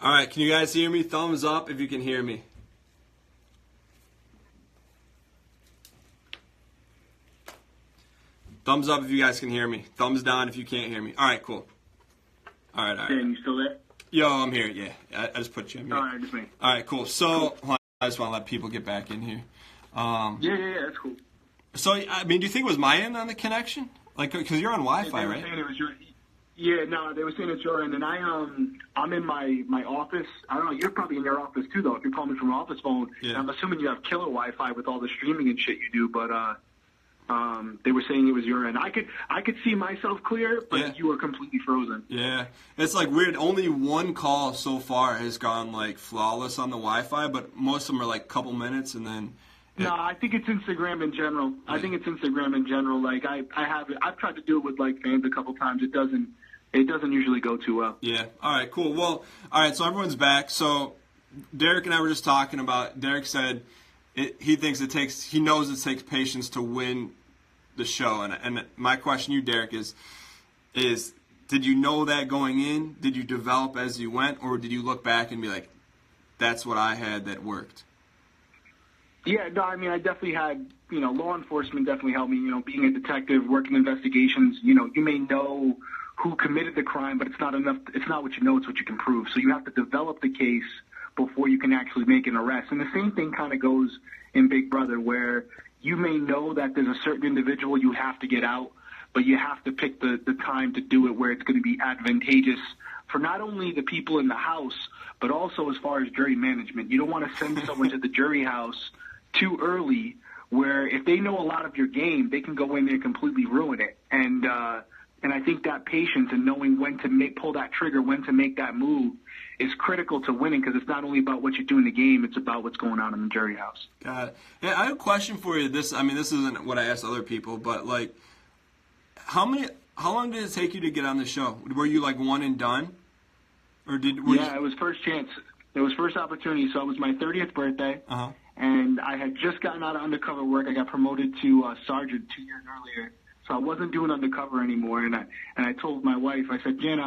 All right, can you guys hear me? Thumbs up if you can hear me. Thumbs up if you guys can hear me. Thumbs down if you can't hear me. All right, cool. All right. Dan, you still there? Yo, I'm here, yeah. I just put you in here. All right, just me. All right, cool. So, I just want to let people get back in here. Yeah, that's cool. So, I mean, do you think it was my end on the connection? Like, because you're on Wi-Fi, they were right? saying it was your. Yeah, no, they were saying it's your end, and I'm in my office. I don't know. You're probably in your office too, though. If you're calling me from an office phone, Yeah. and I'm assuming you have killer Wi-Fi with all the streaming and shit you do. But they were saying it was your end. I could see myself clear, but Yeah. you were completely frozen. Yeah, it's like weird. Only one call so far has gone like flawless on the Wi-Fi, but most of them are like a couple minutes, and then. No, I think it's Instagram in general. I think it's Instagram in general. Like I've tried to do it with like fans a couple times. It doesn't usually go too well. Yeah. All right. Cool. Well. All right. So everyone's back. So Derrick and I were just talking about. Derrick said he thinks he knows it takes patience to win the show, and my question to you, Derrick, is did you know that going in? Did you develop as you went, or did you look back and be like, that's what I had that worked? Yeah, no, I mean, I definitely had, law enforcement definitely helped me, being a detective, working investigations, you may know who committed the crime, but it's not enough. It's not what you know, it's what you can prove. So you have to develop the case before you can actually make an arrest. And the same thing kind of goes in Big Brother, where you may know that there's a certain individual you have to get out, but you have to pick the time to do it where it's going to be advantageous for not only the people in the house, but also as far as jury management. You don't want to send someone to the jury house too early, where if they know a lot of your game, they can go in there and completely ruin it. And I think that patience and knowing when to pull that trigger, when to make that move, is critical to winning, because it's not only about what you do in the game, it's about what's going on in the jury house. Got it. Yeah, I have a question for you. This isn't what I asked other people, but like, how long did it take you to get on the show? Were you like one and done, or it was first chance. It was first opportunity. So it was my 30th birthday. Uh-huh. And I had just gotten out of undercover work. I got promoted to sergeant 2 years earlier, so I wasn't doing undercover anymore. And I told my wife, I said, Jen,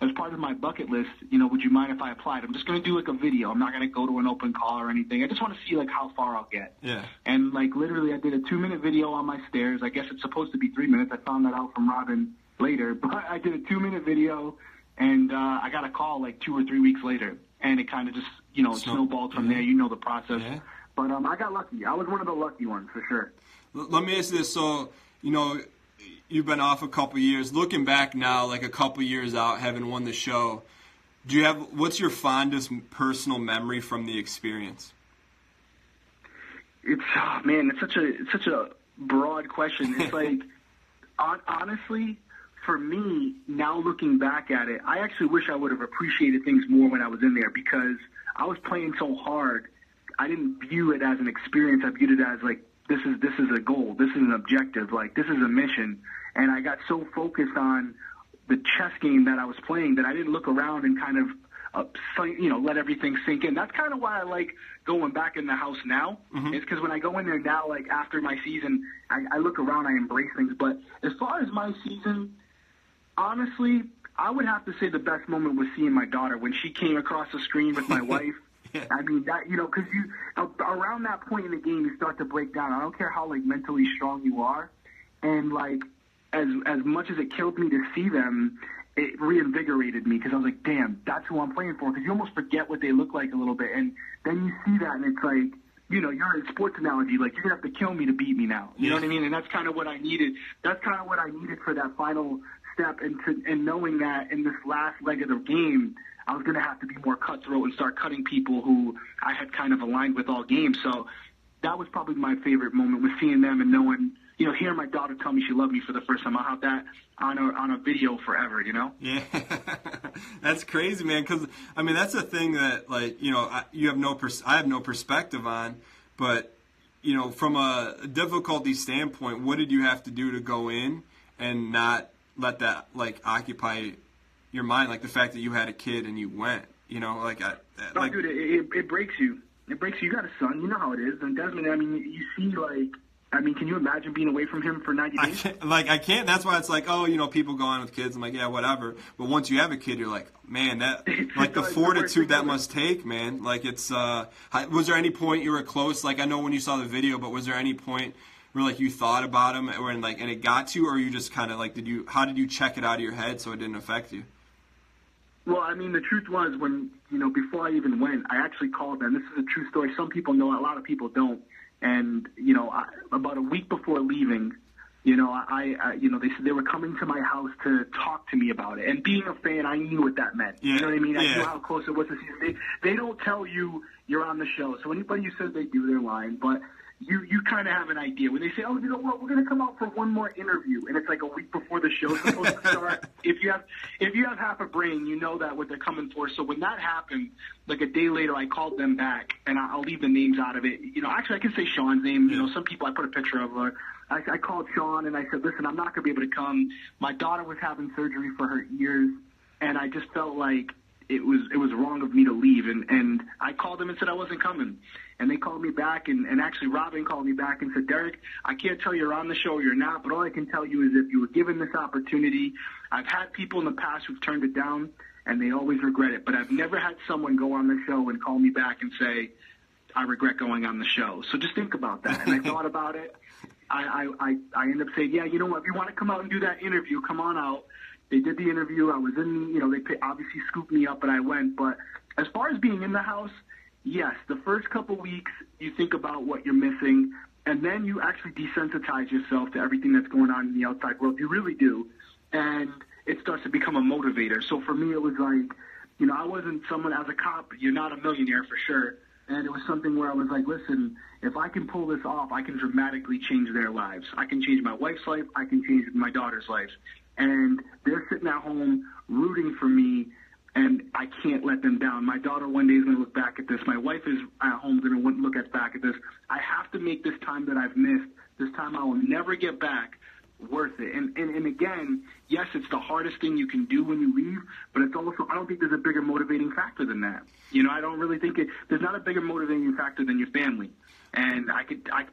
as part of my bucket list, would you mind if I applied? I'm just going to do like a video. I'm not going to go to an open call or anything. I just want to see like how far I'll get. Yeah. And like literally, I did a 2-minute video on my stairs. I guess it's supposed to be 3 minutes. I found that out from Robin later, but I did a 2-minute video, and I got a call like 2 or 3 weeks later. And it kind of just, snowballed from there. You know the process. Yeah. But I got lucky. I was one of the lucky ones, for sure. Let me ask you this. So, you've been off a couple years. Looking back now, like a couple years out, having won the show, what's your fondest personal memory from the experience? It's such a broad question. It's like, honestly, for me, now looking back at it, I actually wish I would have appreciated things more when I was in there, because I was playing so hard. I didn't view it as an experience. I viewed it as like, this is a goal. This is an objective. Like, this is a mission. And I got so focused on the chess game that I was playing that I didn't look around and kind of, let everything sink in. That's kind of why I like going back in the house now. Mm-hmm. It's because when I go in there now, like after my season, I look around, I embrace things. But as far as my season, honestly, I would have to say the best moment was seeing my daughter when she came across the screen with my wife. Yeah. I mean, that, because around that point in the game, you start to break down. I don't care how, like, mentally strong you are. And, like, as much as it killed me to see them, it reinvigorated me, because I was like, damn, that's who I'm playing for. Because you almost forget what they look like a little bit. And then you see that, and it's like, you're in sports analogy, like, you're going to have to kill me to beat me now. You know what I mean? And that's kind of what I needed. That's kind of what I needed for that final step, and knowing that in this last leg of the game, I was going to have to be more cutthroat and start cutting people who I had kind of aligned with all game. So that was probably my favorite moment, was seeing them and knowing, hearing my daughter tell me she loved me for the first time. I'll have that on a video forever, Yeah. That's crazy, man. Because, I mean, that's a thing that, like, I have no perspective on. But, from a difficulty standpoint, what did you have to do to go in and not let that, like, occupy your mind, like the fact that you had a kid and you went, dude, it breaks you. It breaks you. You got a son. You know how it is. And Desmond, I mean, you see, like, I mean, can you imagine being away from him for 90 days? I can't. That's why it's like, oh, people go on with kids. I'm like, yeah, whatever. But once you have a kid, you're like, man, that like the fortitude that must take, man. Like it's. Was there any point you were close? Like I know when you saw the video, but was there any point where like you thought about him, or and it got to you, or you just kind of like how did you check it out of your head so it didn't affect you? Well, I mean, the truth was when before I even went, I actually called them. This is a true story. Some people know, a lot of people don't. And about a week before leaving, they said they were coming to my house to talk to me about it. And being a fan, I knew what that meant. Yeah. You know what I mean? Yeah. I knew how close it was to season. They don't tell you you're on the show. So anybody who says they do, they're lying. But you kind of have an idea when they say, oh, you know what, we're going to come out for one more interview, and it's like a week before the show's supposed to start. If you have half a brain, you know that what they're coming for. So when that happened, like a day later, I called them back, and I'll leave the names out of it. Actually, I can say Sean's name. Some people, I put a picture of her. I called Sean, and I said, listen, I'm not going to be able to come. My daughter was having surgery for her ears, and I just felt like it was wrong of me to leave, and I called them and said I wasn't coming. And they called me back, and actually Robin called me back and said, Derrick, I can't tell you you're on the show or you're not, but all I can tell you is if you were given this opportunity, I've had people in the past who've turned it down, and they always regret it, but I've never had someone go on the show and call me back and say, I regret going on the show. So just think about that. And I thought about it. I ended up saying, yeah, you know what, if you want to come out and do that interview, come on out. They did the interview. I was in, they obviously scooped me up, and I went. But as far as being in the house, yes, the first couple weeks you think about what you're missing, and then you actually desensitize yourself to everything that's going on in the outside world. You really do. And it starts to become a motivator. So for me, it was like, I wasn't someone as a cop, you're not a millionaire for sure. And it was something where I was like, listen, if I can pull this off, I can dramatically change their lives. I can change my wife's life. I can change my daughter's life. And they're sitting at home rooting for me, and I can't let them down. My daughter one day is going to look back at this. My wife is at home going to look back at this. I have to make this time that I've missed, this time I will never get back, worth it. And again, yes, it's the hardest thing you can do when you leave, but it's also, I don't think there's a bigger motivating factor than that. I don't really think there's not a bigger motivating factor than your family. And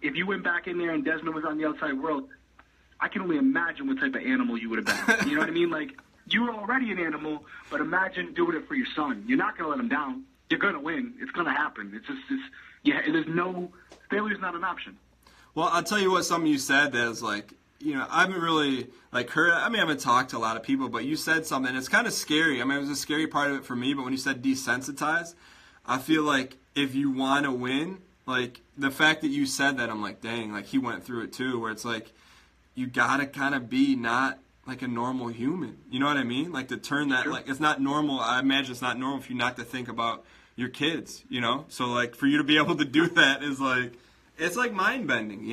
if you went back in there and Desmond was on the outside world, I can only imagine what type of animal you would have been. You know what I mean? Like, you were already an animal, but imagine doing it for your son. You're not going to let him down. You're going to win. It's going to happen. Failure's not an option. Well, I'll tell you what, something you said that is like, I haven't really heard. I haven't talked to a lot of people, but you said something. It's kind of scary. It was a scary part of it for me. But when you said desensitize, I feel like if you want to win, like the fact that you said that, I'm like, dang, like he went through it too. Where it's like you gotta kind of be not like a normal human. You know what I mean? Like to turn that, like it's not normal. I imagine it's not normal for you not to think about your kids. So like for you to be able to do that is like it's like mind bending.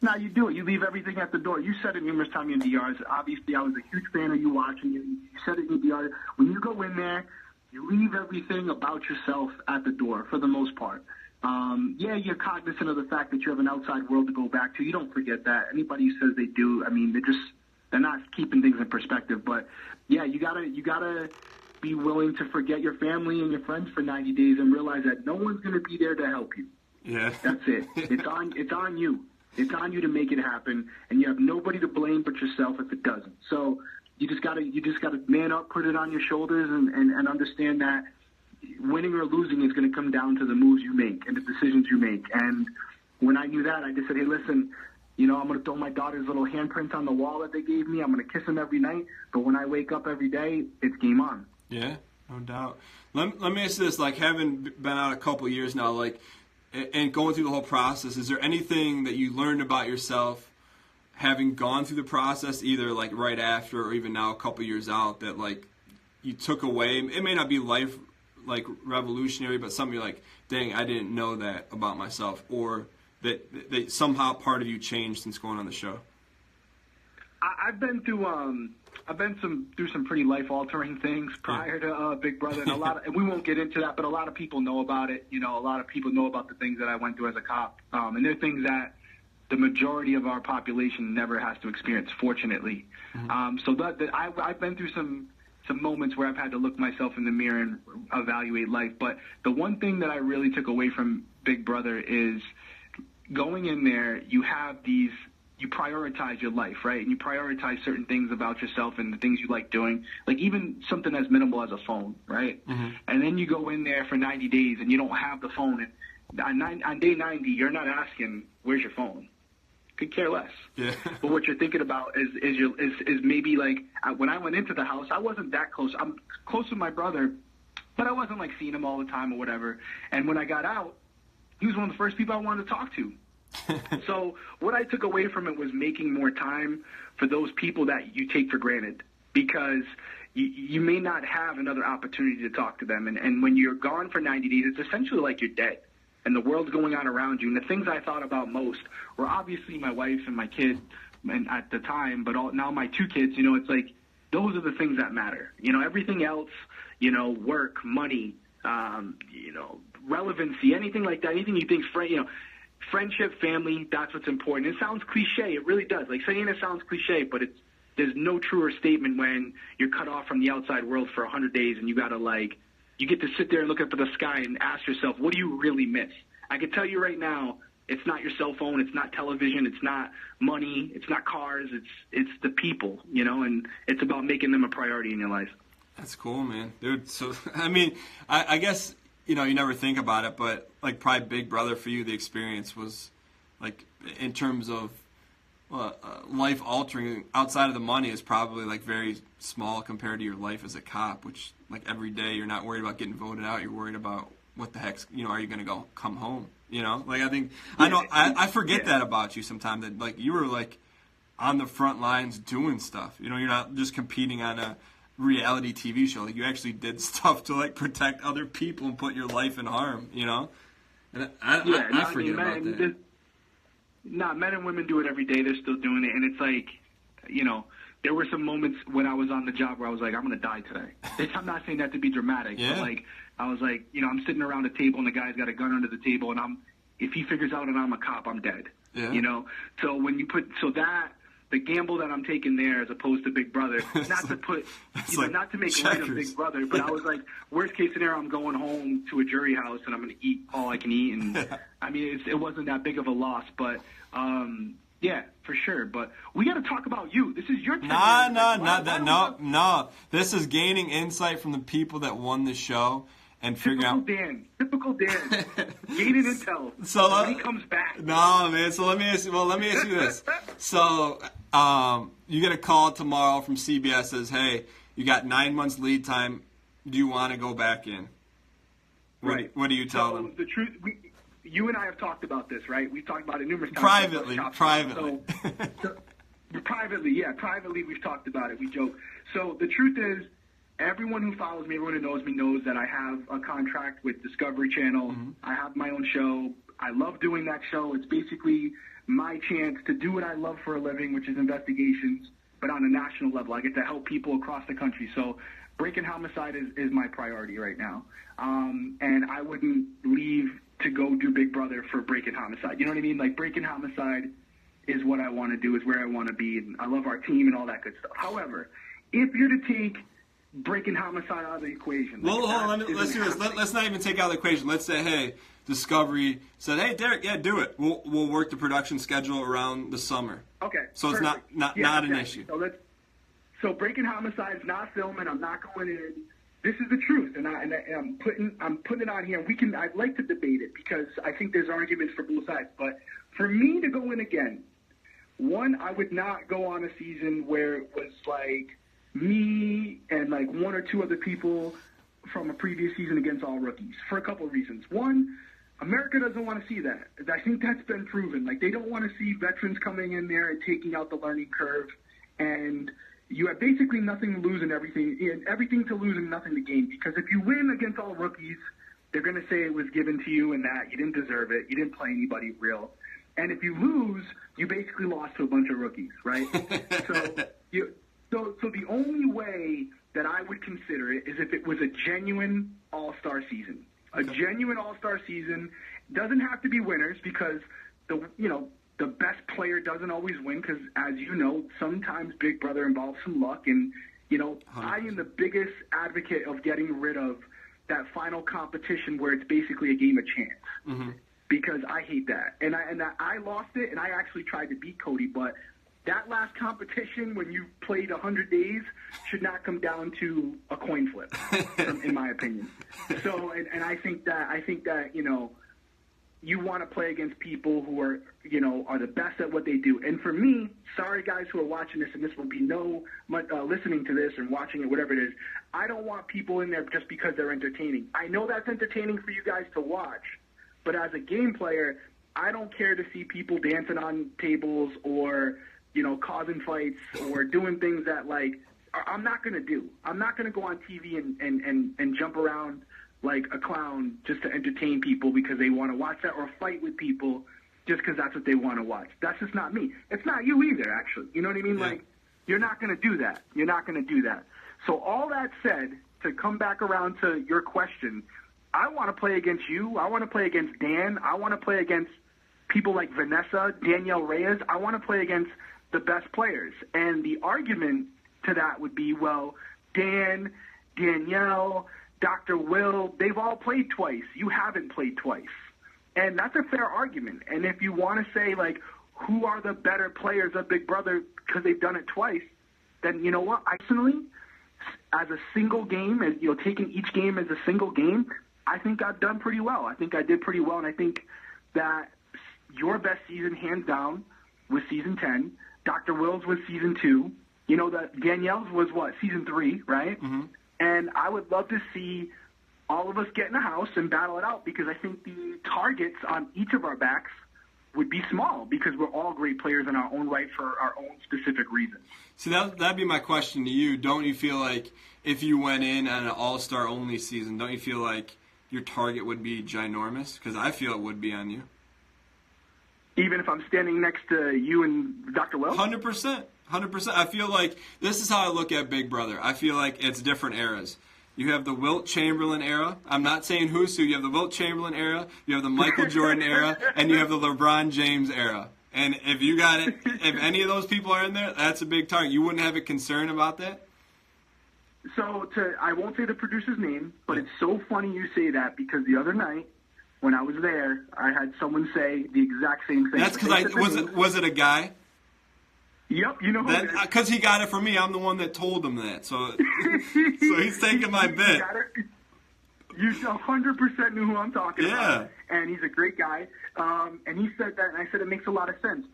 No, you do it. You leave everything at the door. You said it numerous times in DRs. Obviously, I was a huge fan of you watching. You said it in DR. When you go in there, you leave everything about yourself at the door for the most part. You're cognizant of the fact that you have an outside world to go back to. You don't forget that. Anybody who says they do, they're not keeping things in perspective. But yeah, you gotta be willing to forget your family and your friends for 90 days and realize that no one's gonna be there to help you. Yeah, that's it. It's on you. It's on you to make it happen, and you have nobody to blame but yourself if it doesn't. So you just gotta man up, put it on your shoulders, and understand that winning or losing is going to come down to the moves you make and the decisions you make. And when I knew that, I just said, hey, listen, I'm going to throw my daughter's little handprints on the wall that they gave me. I'm going to kiss them every night. But when I wake up every day, it's game on. Yeah, no doubt. Let me ask you this, like having been out a couple years now, like, and going through the whole process, is there anything that you learned about yourself having gone through the process, either like right after or even now a couple years out, that like you took away? It may not be life like revolutionary, but something you're like, dang, I didn't know that about myself, or that somehow part of you changed since going on the show. I've been through some pretty life altering things prior to Big Brother, and and we won't get into that, but a lot of people know about it. A lot of people know about the things that I went through as a cop, and they're things that the majority of our population never has to experience, fortunately. Mm-hmm. So I've been through some moments where I've had to look myself in the mirror and evaluate life. But the one thing that I really took away from Big Brother is going in there, you prioritize your life, right? And you prioritize certain things about yourself and the things you like doing, like even something as minimal as a phone, right? Mm-hmm. And then you go in there for 90 days and you don't have the phone. And on day 90, you're not asking, where's your phone? Could care less. Yeah. But what you're thinking about is maybe like when I went into the house, I wasn't that close. I'm close with my brother, but I wasn't like seeing him all the time or whatever. And when I got out, he was one of the first people I wanted to talk to. So what I took away from it was making more time for those people that you take for granted, because you may not have another opportunity to talk to them. And when you're gone for 90 days, it's essentially like you're dead and the world's going on around you. And the things I thought about most were obviously my wife and my kid and at the time, but now my 2 kids, it's like those are the things that matter. Everything else, work, money, relevancy, anything like that, anything you think, friendship, family, that's what's important. It sounds cliche. It really does. Like saying it sounds cliche, but there's no truer statement when you're cut off from the outside world for 100 days and you get to sit there and look up at the sky and ask yourself, what do you really miss? I can tell you right now, it's not your cell phone, it's not television, it's not money, it's not cars, it's the people, and it's about making them a priority in your life. That's cool, man. Dude, so, I guess, you never think about it, but, like, probably Big Brother for you, the experience was, like, in terms of life-altering, outside of the money, is probably, like, very small compared to your life as a cop, which, like, every day you're not worried about getting voted out. You're worried about what the heck's, are you going to come home, Like, I forget that about you sometimes, that, like, you were, like, on the front lines doing stuff. You're not just competing on a reality TV show. Like, you actually did stuff to, like, protect other people and put your life in harm, And I forget about that. Men and women do it every day. They're still doing it. And it's like, there were some moments when I was on the job where I was like, I'm going to die today. I'm not saying that to be dramatic, but, like, I was like, I'm sitting around a table and the guy's got a gun under the table, and if he figures out that I'm a cop, I'm dead. Yeah. So when you the gamble that I'm taking there, as opposed to Big Brother, not to put, not to make light of Big Brother, but I was like, worst case scenario, I'm going home to a jury house and I'm going to eat all I can eat, and it wasn't that big of a loss, but yeah, for sure. But we got to talk about you. This is your time. No. This is gaining insight from the people that won the show. And figure out typical Dan, gaining intel. So when he comes back. No, man. So let me ask you this. So you get a call tomorrow from CBS, says, "Hey, you got 9 months lead time. Do you want to go back in?" Right. What do you tell them? The truth, you and I have talked about this, right? We've talked about it numerous times. Privately. Privately, we've talked about it. We joke. So the truth is, everyone who follows me, everyone who knows me knows that I have a contract with Discovery Channel. Mm-hmm. I have my own show. I love doing that show. It's basically my chance to do what I love for a living, which is investigations, but on a national level. I get to help people across the country. So Breaking Homicide is my priority right now. And I wouldn't leave to go do Big Brother for Breaking Homicide. You know what I mean? Like, Breaking Homicide is what I want to do, is where I want to be. And I love our team and all that good stuff. However, if you're to take Breaking Homicide out of the equation. Well, hold on. Let's do this. Let's not even take out the equation. Let's say, hey, Discovery said, hey, Derrick, yeah, do it. We'll work the production schedule around the summer. Okay. So perfect. It's not an issue. So Breaking Homicide is not filming. I'm not going in. This is the truth, and I'm putting it on here. I'd like to debate it because I think there's arguments for both sides. But for me to go in again, one, I would not go on a season where it was like me and like 1 or 2 other people from a previous season against all rookies, for a couple of reasons. One, America doesn't want to see that. I think that's been proven. Like, they don't want to see veterans coming in there and taking out the learning curve, and you have basically nothing to lose and everything to lose and nothing to gain, because if you win against all rookies, they're going to say it was given to you and that you didn't deserve it, you didn't play anybody real. And if you lose, you basically lost to a bunch of rookies, right? So the only way that I would consider it is if it was a genuine all-star season. A genuine all-star season doesn't have to be winners, because the best player doesn't always win, because, as you know, sometimes Big Brother involves some luck. And, 100%. I am the biggest advocate of getting rid of that final competition where it's basically a game of chance. Mm-hmm. because I hate that. And I lost it, and I actually tried to beat Cody, but that last competition when you played 100 days should not come down to a coin flip, in my opinion. So, and I think that, you know, you want to play against people who are, you know, are the best at what they do. And for me, sorry guys who are watching this, and this will be listening to this and watching it, whatever it is, I don't want people in there just because they're entertaining. I know that's entertaining for you guys to watch, but as a game player, I don't care to see people dancing on tables or, you know, causing fights or doing things that, like, I'm not going to do. I'm not going to go on TV and jump around like a clown just to entertain people because they want to watch that, or fight with people just because that's what they want to watch. That's just not me. It's not you either, actually. You know what I mean? Yeah. Like, you're not going to do that. You're not going to do that. So all that said, to come back around to your question, I want to play against you. I want to play against Dan. I want to play against people like Vanessa, Danielle Reyes. I want to play against the best players. And the argument to that would be, well, Dan, Danielle, Dr. Will, they've all played twice. You haven't played twice. And that's a fair argument. And if you want to say, like, who are the better players of Big Brother because they've done it twice, then you know what? I personally, as a single game, as you know, taking each game as a single game, I think I've done pretty well. I think I did pretty well, and I think that your best season, hands down, was season 10. Dr. Will's was season 2. You know that Danielle's was what, season 3, right? Mm-hmm. And I would love to see all of us get in a house and battle it out, because I think the targets on each of our backs would be small because we're all great players in our own right for our own specific reasons. So that'd be my question to you. Don't you feel like if you went in on an all-star only season, don't you feel like your target would be ginormous? Because I feel it would be on you. Even if I'm standing next to you and Dr. Will? 100%. 100%. I feel like this is how I look at Big Brother. I feel like it's different eras. You have the Wilt Chamberlain era. I'm not saying who's who. You have the Wilt Chamberlain era, you have the Michael Jordan era, and you have the LeBron James era. And if you got it, if any of those people are in there, that's a big target. You wouldn't have a concern about that? So I won't say the producer's name, but it's so funny you say that, because the other night when I was there, I had someone say the exact same thing. That's because was it a guy? Yep, you know who. Because he got it from me. I'm the one that told him that. So he's taking my bit. You 100% knew who I'm talking about. Yeah. And he's a great guy. And he said that, and I said it makes a lot of sense.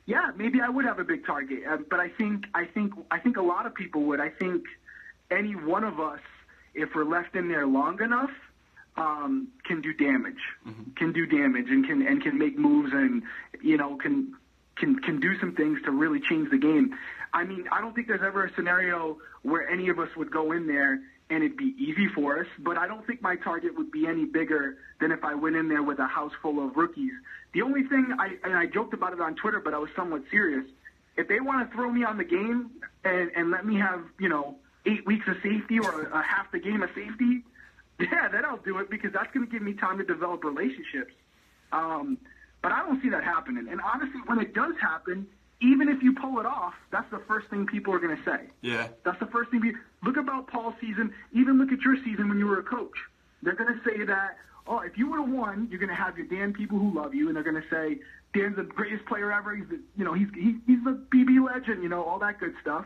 Yeah, maybe I would have a big target, but I think a lot of people would. I think any one of us, if we're left in there long enough, can do damage. Mm-hmm. Can do damage and can make moves, and can do some things to really change the game. I mean, I don't think there's ever a scenario where any of us would go in there and it'd be easy for us, but I don't think my target would be any bigger than if I went in there with a house full of rookies. The only thing, I joked about it on Twitter, but I was somewhat serious, if they want to throw me on the game and let me have, 8 weeks of safety or a half the game of safety, yeah, then I'll do it, because that's going to give me time to develop relationships. But I don't see that happening. And honestly, when it does happen, even if you pull it off, that's the first thing people are going to say. Yeah. That's the first thing. Look about Paul's season. Even look at your season when you were a coach. They're going to say that, oh, if you would have won, you're going to have your Dan people who love you, and they're going to say, Dan's the greatest player ever. He's the BB legend, all that good stuff.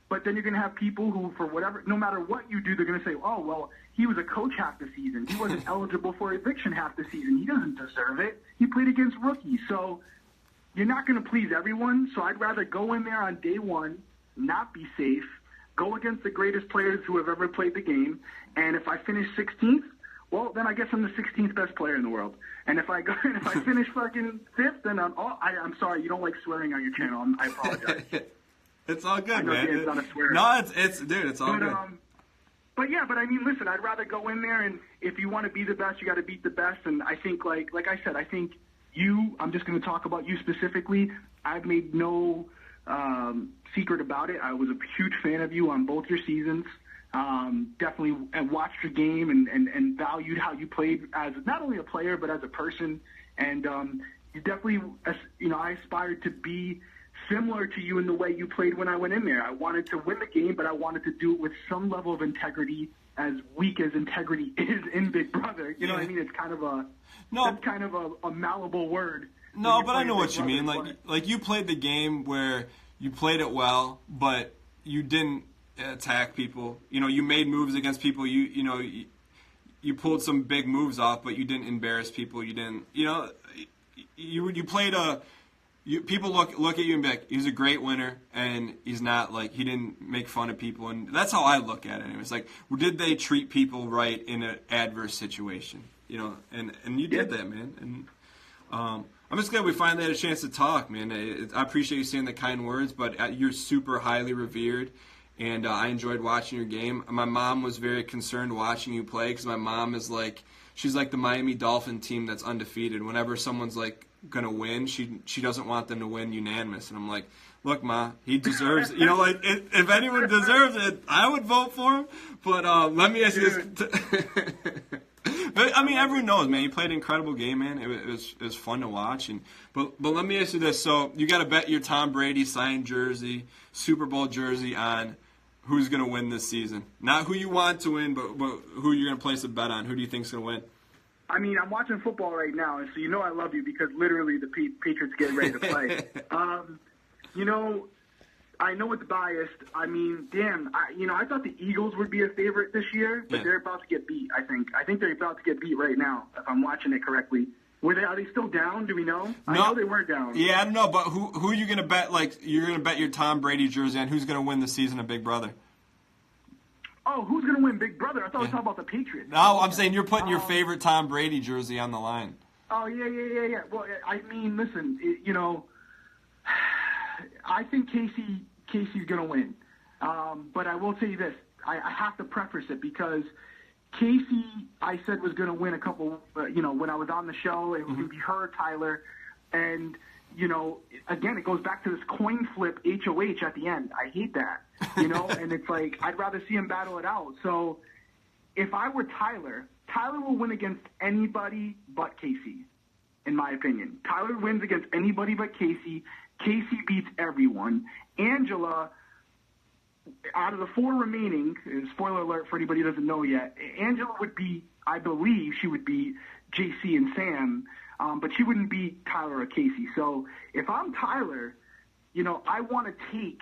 But then you're going to have people who, for whatever, no matter what you do, they're going to say, oh, well, he was a coach half the season. He wasn't eligible for eviction half the season. He doesn't deserve it. He played against rookies. So you're not going to please everyone. So I'd rather go in there on day one, not be safe, go against the greatest players who have ever played the game. And if I finish 16th, well, then I guess I'm the 16th best player in the world. And if I finish fucking 5th, then I'm sorry, you don't like swearing on your channel. I apologize. It's all good, man. It's not a swear. No, it's all good. But yeah, I mean, listen, I'd rather go in there, and if you want to be the best, you got to beat the best. And I think, like I said, I think I'm just going to talk about you specifically. I've made no secret about it. I was a huge fan of you on both your seasons. Definitely watched your game and valued how you played as not only a player but as a person. And you definitely, I aspired to be similar to you in the way you played when I went in there. I wanted to win the game, but I wanted to do it with some level of integrity, as weak as integrity is in Big Brother. You know what I mean? It's kind of a malleable word. No, but I know what you mean. Like you played the game where you played it well, but you didn't attack people. You know, you made moves against people. You pulled some big moves off, but you didn't embarrass people. You didn't. You played people look at you and be like, he's a great winner, and he's not like, he didn't make fun of people, and that's how I look at it. It's like, did they treat people right in an adverse situation? You know, and you did that, man. And I'm just glad we finally had a chance to talk, man. I appreciate you saying the kind words, but you're super highly revered, and I enjoyed watching your game. My mom was very concerned watching you play, because my mom is like, she's like the Miami Dolphin team that's undefeated. Whenever someone's like gonna win, she doesn't want them to win unanimous, and I'm like, look, Ma, he deserves it. You know, like if anyone deserves it, I would vote for him. But let me ask you this. But I mean, everyone knows, man. You played an incredible game, man. It was fun to watch. But let me ask you this: so you got to bet your Tom Brady signed jersey, Super Bowl jersey, on who's going to win this season. Not who you want to win, but who you're going to place a bet on. Who do you think's going to win? I mean, I'm watching football right now, and so you know I love you, because literally the Patriots get ready to play. I know it's biased. I mean, damn, I thought the Eagles would be a favorite this year, but they're about to get beat, I think. I think they're about to get beat right now, if I'm watching it correctly. Are they still down? Do we know? No. I know they were down. Yeah, I don't know, but who are you going to bet? Like, you're going to bet your Tom Brady jersey on who's going to win the season of Big Brother? Oh, who's going to win Big Brother? I thought we were talking about the Patriots. No, I'm saying you're putting your favorite Tom Brady jersey on the line. Oh, yeah. Well, I mean, listen, I think Casey's going to win. But I will tell you this. I have to preface it, because Casey, I said, was going to win a couple, when I was on the show. It would be her, Tyler. And, again, it goes back to this coin flip HOH at the end. I hate that, and it's like, I'd rather see him battle it out. So if I were Tyler will win against anybody but Casey, in my opinion. Tyler wins against anybody but Casey. Casey beats everyone. Angela, out of the four remaining, spoiler alert for anybody who doesn't know yet, Angela would be, I believe she would be JC and Sam, but she wouldn't beat Tyler or Casey. So if I'm Tyler, I want to take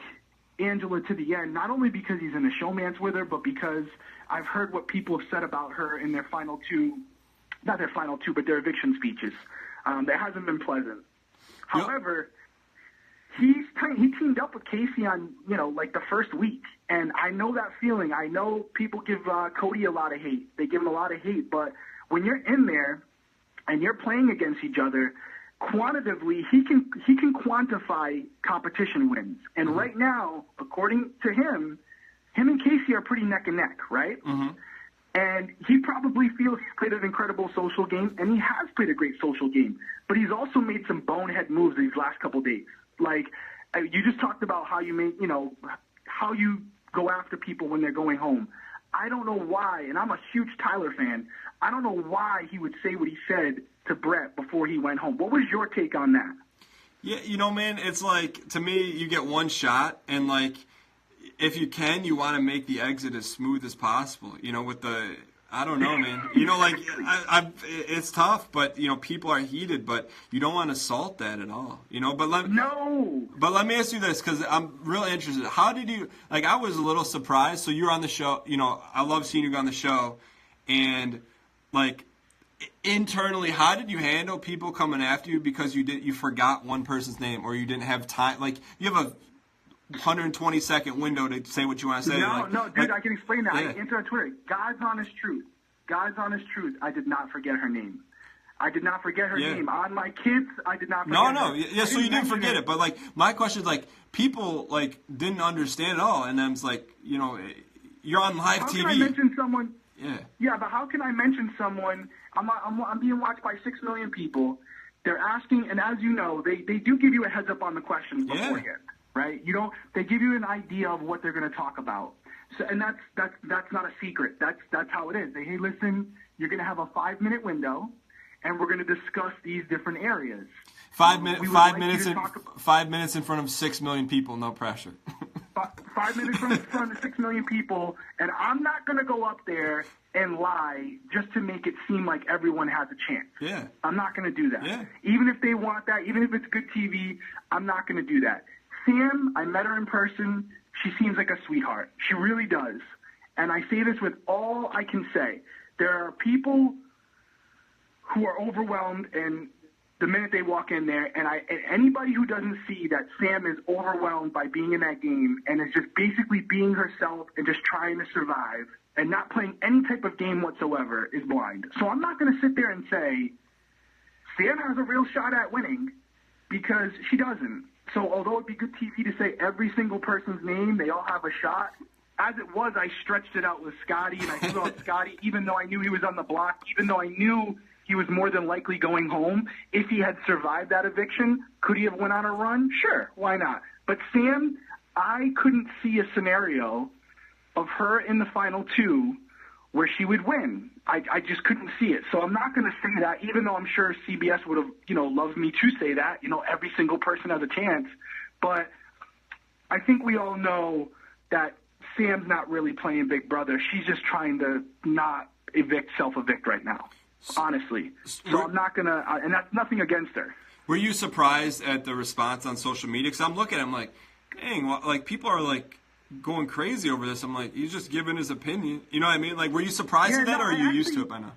Angela to the end, not only because he's in a showmance with her, but because I've heard what people have said about her in their not their final two, but their eviction speeches. That hasn't been pleasant. Yep. However, he teamed up with Casey on, like the first week. And I know that feeling. I know people give Cody a lot of hate. They give him a lot of hate. But when you're in there and you're playing against each other, quantitatively, he can quantify competition wins. And right now, according to him and Casey are pretty neck and neck, right? Mm-hmm. And he probably feels he's played an incredible social game, and he has played a great social game. But he's also made some bonehead moves these last couple days. Like, you just talked about how you how you go after people when they're going home. I don't know why, and I'm a huge Tyler fan, I don't know why he would say what he said to Brett before he went home. What was your take on that? Yeah, man, it's like, to me, you get one shot, and like, if you can, you want to make the exit as smooth as possible. With the, I don't know, man. Like, it's tough, but people are heated, but you don't want to salt that at all. But let me ask you this, because I'm really interested. How did you, like, I was a little surprised. So you were on the show. I love seeing you go on the show, and like, internally, how did you handle people coming after you because you forgot one person's name, or you didn't have time? Like, you have a 120-second window to say what you want to say. Dude, I can explain that. Yeah. I answered on Twitter. God's honest truth. I did not forget her name. Name. On my kids, I did not forget her. Yeah, so you didn't forget it. But, like, my question is, like, people, like, didn't understand at all. And then it's like, you're on live TV. How can I mention someone? Yeah. Yeah, but how can I mention someone? I'm being watched by 6 million people. They're asking, and as you know, they do give you a heads up on the questions beforehand. Yeah. Right? They give you an idea of what they're going to talk about. So, and that's not a secret. That's how it is. Hey, listen, you're going to have a 5-minute window, and we're going to discuss these different areas. 5 like minutes in front of 6 million people, no pressure. 5 minutes in front of 6 million people, and I'm not going to go up there and lie just to make it seem like everyone has a chance. Yeah. I'm not going to do that. Yeah. Even if they want that, even if it's good TV, I'm not going to do that. Sam, I met her in person. She seems like a sweetheart. She really does. And I say this with all I can say. There are people who are overwhelmed and the minute they walk in there, and anybody who doesn't see that Sam is overwhelmed by being in that game and is just basically being herself and just trying to survive and not playing any type of game whatsoever is blind. So I'm not going to sit there and say Sam has a real shot at winning, because she doesn't. So although it'd be good TV to say every single person's name, they all have a shot, as it was, I stretched it out with Scotty, and I threw out Scotty even though I knew he was on the block, even though I knew he was more than likely going home. If he had survived that eviction, could he have went on a run? Sure, why not? But Sam, I couldn't see a scenario of her in the final two where she would win. I just couldn't see it. So I'm not going to say that, even though I'm sure CBS would have, loved me to say that. Every single person has a chance. But I think we all know that Sam's not really playing Big Brother. She's just trying to not self-evict right now. Honestly. So I'm not going to, and that's nothing against her. Were you surprised at the response on social media? Because I'm looking at him like, dang, like people are like going crazy over this. I'm like, he's just giving his opinion. You know what I mean? Like, were you surprised at that, or are you used to it by now?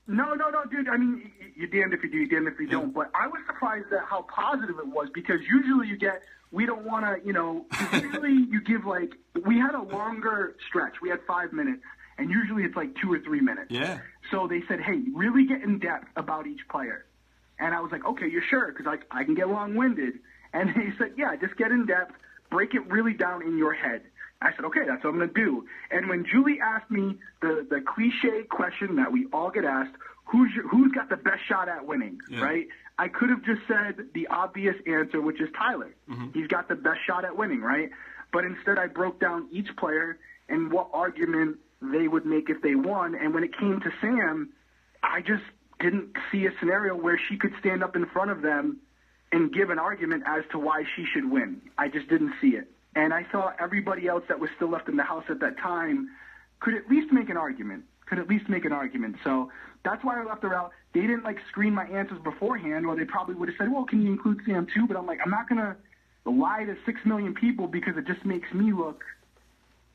No, dude. I mean, you're damned if you do, you're damned if you don't. But I was surprised at how positive it was, because usually you get, we don't want to, usually you give we had a longer stretch. We had 5 minutes. And usually it's like 2 or 3 minutes. Yeah. So they said, hey, really get in depth about each player. And I was like, okay, you're sure? Because I can get long-winded. And they said, yeah, just get in depth, break it really down in your head. I said, okay, that's what I'm going to do. And when Julie asked me the cliche question that we all get asked, who's got the best shot at winning, right? I could have just said the obvious answer, which is Tyler. Mm-hmm. He's got the best shot at winning, right? But instead I broke down each player and what argument they would make if they won. And when it came to Sam, I just didn't see a scenario where she could stand up in front of them and give an argument as to why she should win. I just didn't see it. And I saw everybody else that was still left in the house at that time could at least make an argument. So that's why I left her out. They didn't screen my answers beforehand, or they probably would have said, well, can you include Sam too? But I'm like, I'm not going to lie to 6 million people, because it just makes me look,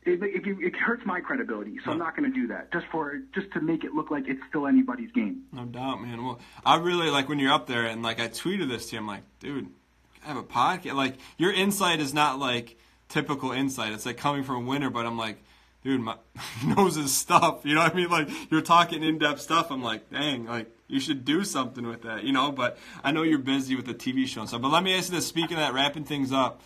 it hurts my credibility. So I'm not going to do that just to make it look like it's still anybody's game. No doubt, man. Well, I really when you're up there, and I tweeted this to you. I'm like, dude, I have a podcast. Your insight is not typical insight. It's coming from a winner, but I'm like, dude, he knows his stuff. You know what I mean? You're talking in-depth stuff. I'm like, dang, you should do something with that, But I know you're busy with the TV show and stuff. But let me ask you this: speaking of that, wrapping things up,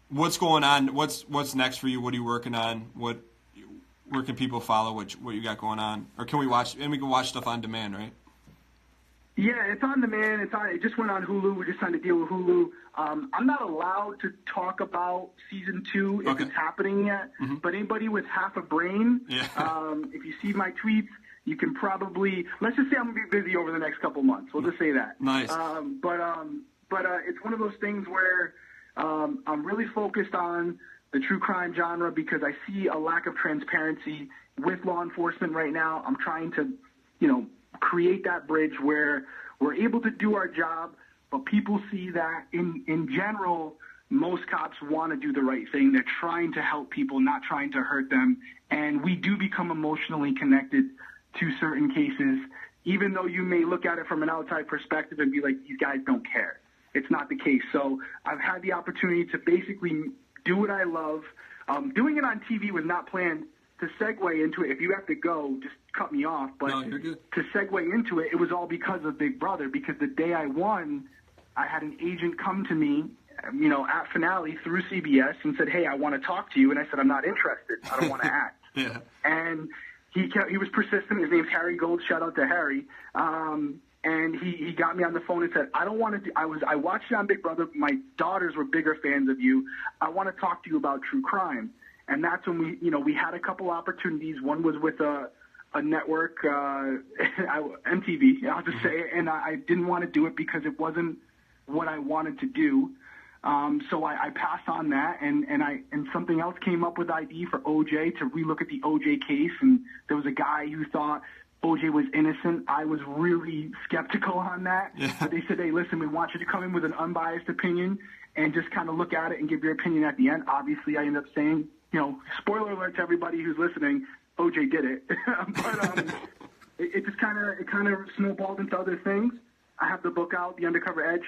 what's going on? What's next for you? What are you working on? Where can people follow what you got going on? Or can we watch? And we can watch stuff on demand, right? Yeah, it's on demand. It just went on Hulu. We just signed a deal with Hulu. I'm not allowed to talk about season 2 if it's happening yet. Mm-hmm. But anybody with half a brain, if you see my tweets, you can probably, let's just say I'm gonna be busy over the next couple months. We'll just say that. Nice. But it's one of those things where I'm really focused on the true crime genre, because I see a lack of transparency with law enforcement right now. I'm trying to, create that bridge where we're able to do our job, but people see that in general, most cops want to do the right thing. They're trying to help people, not trying to hurt them. And we do become emotionally connected to certain cases, even though you may look at it from an outside perspective and be like, these guys don't care. It's not the case. So I've had the opportunity to basically do what I love. Doing it on TV was not planned. To segue into it, if you have to go, just cut me off. But no, you're good. To segue into it, it was all because of Big Brother, because the day I won, I had an agent come to me, at finale through CBS and said, hey, I want to talk to you. And I said, I'm not interested. I don't want to act. Yeah. And he was persistent. His name's Harry Gold. Shout out to Harry. And he got me on the phone and said, I don't want to I watched you on Big Brother. My daughters were bigger fans of you. I want to talk to you about true crime. And that's when we had a couple opportunities. One was with a a network, MTV, I'll just say it, and I didn't want to do it because it wasn't what I wanted to do. So I passed on that, and something else came up with ID for OJ to relook at the OJ case, and there was a guy who thought OJ was innocent. I was really skeptical on that. Yeah. But they said, hey, listen, we want you to come in with an unbiased opinion and just kind of look at it and give your opinion at the end. Obviously, I ended up saying, spoiler alert to everybody who's listening, OJ did it. But it just kind of snowballed into other things. I have the book out, The Undercover Edge.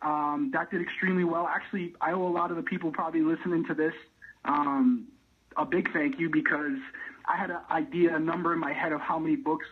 That did extremely well. Actually, I owe a lot of the people probably listening to this a big thank you, because I had a number in my head of how many books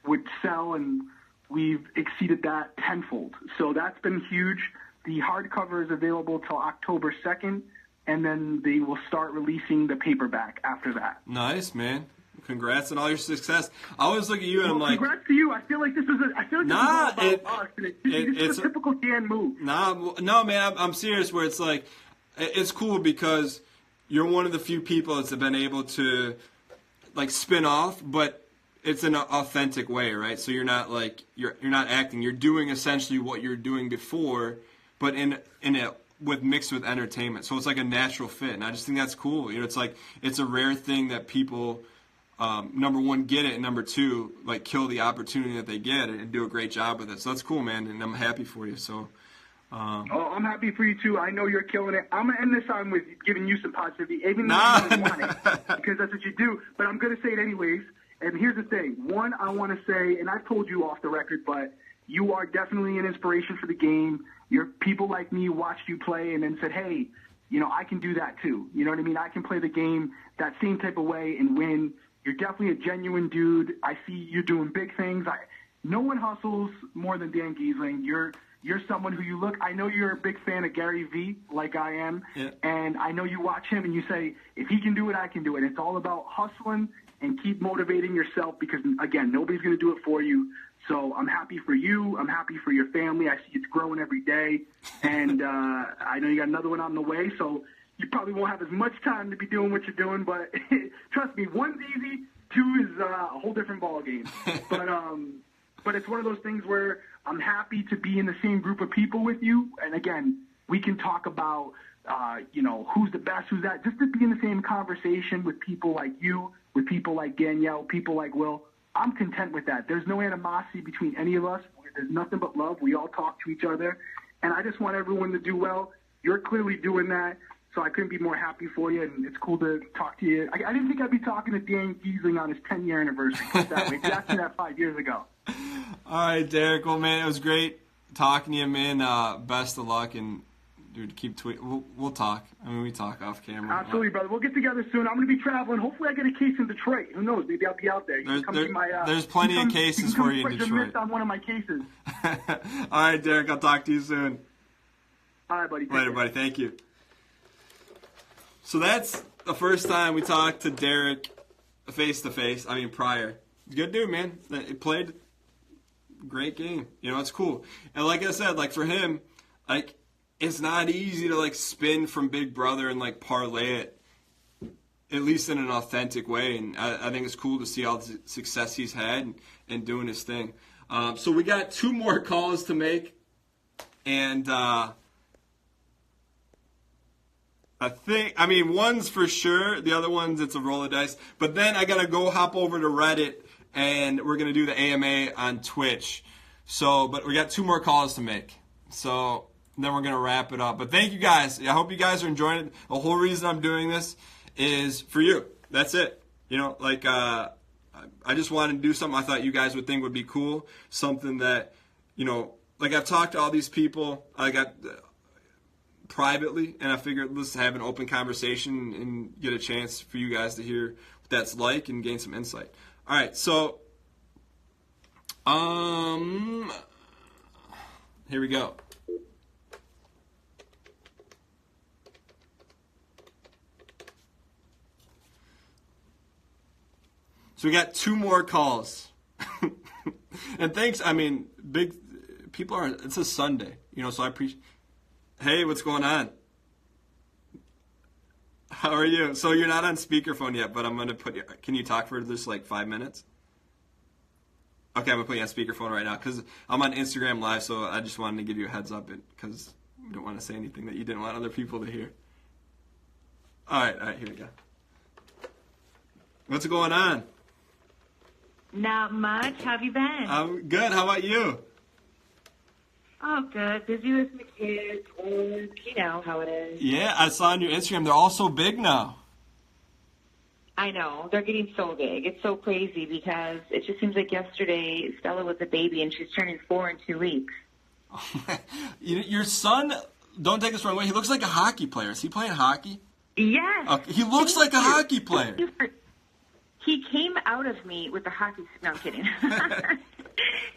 would sell, and we've exceeded that tenfold. So that's been huge. The hardcover is available till October 2nd, and then they will start releasing the paperback after that. Nice, man. Congrats on all your success. I always look at you and I'm like, congrats to you. I feel like this is about us. It's a typical Dan move. No, man. I'm serious. Where it's like, it's cool because you're one of the few people that's been able to like spin off, but it's in an authentic way, right? So you're not like you're not acting. You're doing essentially what you're doing before, but in it with mixed with entertainment. So it's like a natural fit, and I just think that's cool. It's like it's a rare thing that people. Number one, get it, and number two, like kill the opportunity that they get and do a great job with it. So that's cool, man, and I'm happy for you. So, I'm happy for you too. I know you're killing it. I'm gonna end this on with giving you some positivity, even though you don't want it, because that's what you do. But I'm gonna say it anyways. And here's the thing: one, I want to say, and I've told you off the record, but you are definitely an inspiration for the game. People like me watched you play and then said, hey, I can do that too. You know what I mean? I can play the game that same type of way and win. You're definitely a genuine dude. I see you doing big things. No one hustles more than Dan Ghessling. You're someone who you look. I know you're a big fan of Gary Vee, like I am, yeah. And I know you watch him and you say, if he can do it, I can do it. It's all about hustling and keep motivating yourself because, again, nobody's going to do it for you. So I'm happy for you. I'm happy for your family. I see it's growing every day, and I know you got another one on the way. So. You probably won't have as much time to be doing what you're doing, but trust me, one's easy, two is a whole different ballgame. But it's one of those things where I'm happy to be in the same group of people with you. And again, we can talk about, who's the best, who's that. Just to be in the same conversation with people like you, with people like Danielle, people like Will. I'm content with that. There's no animosity between any of us. There's nothing but love. We all talk to each other. And I just want everyone to do well. You're clearly doing that. So I couldn't be more happy for you, and it's cool to talk to you. I didn't think I'd be talking to Dan Ghessling on his 10-year anniversary. That way. He asked me that 5 years ago. All right, Derrick. Well, man, it was great talking to you, man. Best of luck, and dude, keep tweeting. We'll talk. I mean, we talk off camera. Absolutely, brother. We'll get together soon. I'm going to be traveling. Hopefully, I get a case in Detroit. Who knows? Maybe I'll be out there. There's plenty of cases for you in Detroit. Missed on one of my cases. All right, Derrick. I'll talk to you soon. All right, buddy. Later, buddy. Thank you. So that's the first time we talked to Derrick face-to-face. I mean, prior. Good dude, man. He played great game. It's cool. And like I said, like for him, like it's not easy to like spin from Big Brother and like parlay it, at least in an authentic way. And I think it's cool to see all the success he's had and doing his thing. So we got 2 more calls to make. And one's for sure. The other one's, it's a roll of dice. But then I got to go hop over to Reddit, and we're going to do the AMA on Twitch. But we got 2 more calls to make. So then we're going to wrap it up. But thank you guys. I hope you guys are enjoying it. The whole reason I'm doing this is for you. That's it. I just wanted to do something I thought you guys would think would be cool. Something that, like I've talked to all these people. I got... privately, and I figured let's have an open conversation and get a chance for you guys to hear what that's like and gain some insight. All right, so here we go. So we got 2 more calls. And thanks, big people are, it's a Sunday, so I appreciate. Hey, what's going on? How are you? So you're not on speakerphone yet, but I'm going to put you... Can you talk for just like 5 minutes? Okay, I'm going to put you on speakerphone right now because I'm on Instagram Live, so I just wanted to give you a heads up because we don't want to say anything that you didn't want other people to hear. All right, here we go. What's going on? Not much. How have you been? I'm good. How about you? Oh, good. Busy with my kids. You know how it is. Yeah, I saw on your Instagram they're all so big now. I know. They're getting so big. It's so crazy because it just seems like yesterday Stella was a baby and she's turning 4 in 2 weeks. Your son, don't take this the wrong way, he looks like a hockey player. Is he playing hockey? Yes. Okay. He looks like a hockey player. He came out of me with the hockey. No, I'm kidding.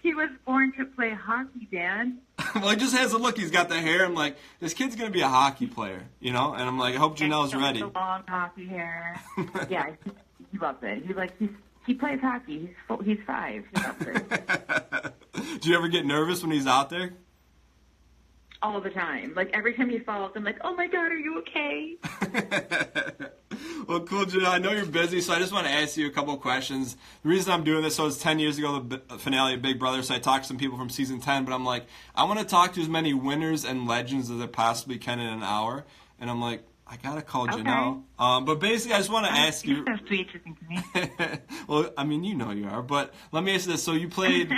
He was born to play hockey, Dan. Well, he just has a look. He's got the hair. I'm like, this kid's going to be a hockey player, you know? And I'm like, I hope Janelle's ready. The long hockey hair. Yeah, he loves it. He plays hockey. He's 5. He loves it. Do you ever get nervous when he's out there? All the time. Like, every time he falls, I'm like, oh, my God, are you okay? Well, cool, Janelle. I know you're busy, so I just want to ask you a couple of questions. The reason I'm doing this, so it's 10 years ago, the finale of Big Brother, so I talked to some people from season 10, but I'm like, I want to talk to as many winners and legends as I possibly can in an hour. And I'm like, I got to call Janelle. But basically, I just want to ask you. You're so sweet to think to me. Well, I mean, you know you are, but let me ask you this. So you played